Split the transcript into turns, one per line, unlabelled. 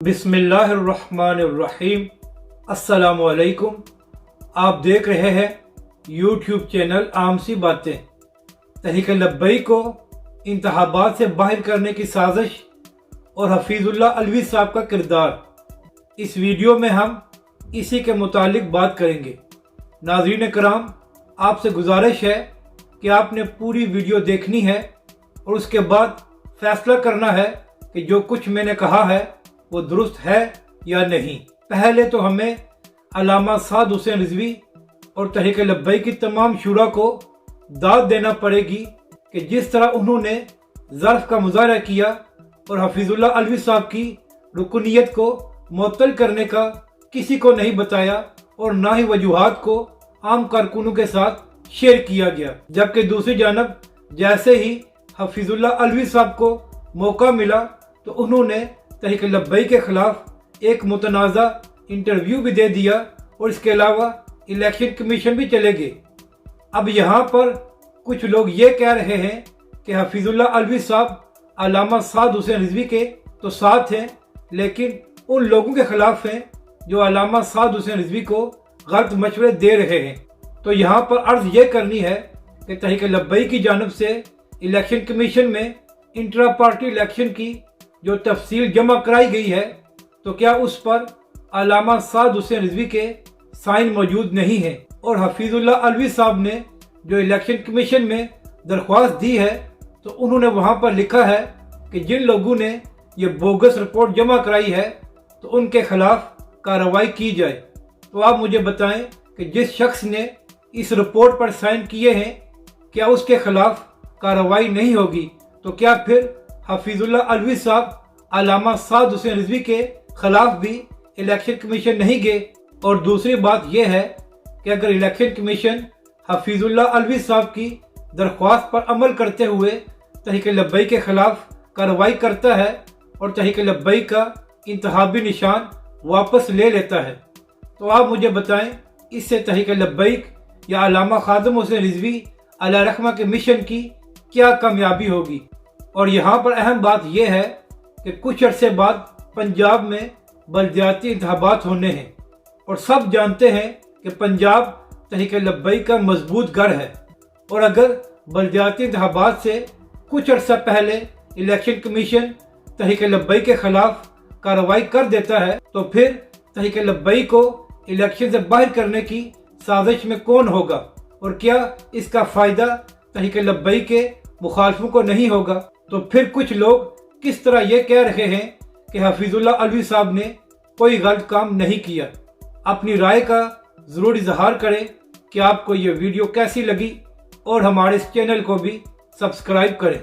बिस्मिल्लाहिर्रहमानिर्रहीम। अस्सलाम वालेकुम। आप देख रहे हैं यूट्यूब चैनल आम सी बातें। तहरीक लब्बैक को इंतखाबात से बाहर करने की साजिश और हफीजुल्लाह अलवी साहब का किरदार, इस वीडियो में हम इसी के मुतालिक बात करेंगे। नाज़रीन कराम, आपसे गुजारिश है कि आपने पूरी वीडियो देखनी है और उसके बाद फैसला करना है कि जो कुछ मैंने कहा है वो दुरुस्त है या नहीं। पहले तो हमें अल्लामा साद हुसैन रिजवी और तहरीक लब्बैक की तमाम शुरा को दाद देना पड़ेगी कि जिस तरह उन्होंने ज़र्फ का मुजाहरा किया और हफीजुल्लाह अलवी साहब की रुकनीत को मुअत्तल करने का किसी को नहीं बताया और ना ही वजूहात को आम कारकुनों के साथ शेयर किया गया। जबकि दूसरी जानब जैसे ही हफीजुल्लाह अलवी साहब को मौका मिला तो उन्होंने तहरीक लब्बैक के खिलाफ एक मुतनाज़ा इंटरव्यू भी दे दिया और इसके अलावा इलेक्शन कमीशन भी चले गए। अब यहाँ पर कुछ लोग ये कह रहे हैं कि हफीजुल्लाह अलवी साहब अल्लामा साद हुसैन रिजवी के तो साथ हैं, लेकिन उन लोगों के खिलाफ हैं जो अल्लामा साद हुसैन रिजवी को गलत मशवरे दे रहे हैं। तो यहाँ पर अर्ज ये करनी है कि तहरीक लब्बैक की जानब से इलेक्शन कमीशन में इंट्रा पार्टी इलेक्शन की जो तफसील जमा कराई गई है, तो क्या उस पर अल्लामा साद हुसैन रिजवी के साइन मौजूद नहीं है? और हफीजुल्लाह अलवी साहब ने जो इलेक्शन कमीशन में दरख्वास्त दी है तो उन्होंने वहाँ पर लिखा है कि जिन लोगों ने ये बोगस रिपोर्ट जमा कराई है तो उनके खिलाफ कार्रवाई की जाए। तो आप मुझे बताएं कि जिस शख्स ने इस रिपोर्ट पर साइन किए हैं क्या उसके खिलाफ कार्रवाई नहीं होगी? तो क्या फिर हफीजुल्लाह अलवी साहब अल्लामा साद हुसैन रिजवी के खिलाफ भी इलेक्शन कमीशन नहीं गए? और दूसरी बात यह है कि अगर इलेक्शन कमीशन हफीजुल्लाह अलवी साहब की दरख्वास्त पर अमल करते हुए तहरीक लब्बैक के खिलाफ कार्रवाई करता है और तहरीक लब्बैक का इंतखाबी निशान वापस ले लेता है, तो आप मुझे बताएं इससे तहरीक लब्बैक या अल्लामा खादिम हुसैन रिजवी अलैहि रहमा के मिशन की क्या कामयाबी होगी? और यहाँ पर अहम बात यह है कि कुछ अरसे बाद पंजाब में बलदियाती इंतखाबात होने हैं और सब जानते हैं कि पंजाब तहरीक लब्बैक का मजबूत गढ़ है। और अगर बलदियाती इंतखाबात से कुछ अरसा पहले इलेक्शन कमीशन तहरीक लब्बैक के खिलाफ कार्रवाई कर देता है तो फिर तहरीक लब्बैक को इलेक्शन से बाहर करने की साजिश में कौन होगा? और क्या इसका फ़ायदा तहरीक लब्बैक के मुखालफों को नहीं होगा? तो फिर कुछ लोग किस तरह ये कह रहे हैं कि हफीजुल्लाह अलवी साहब ने कोई गलत काम नहीं किया? अपनी राय का ज़रूर इजहार करें कि आपको ये वीडियो कैसी लगी और हमारे इस चैनल को भी सब्सक्राइब करें।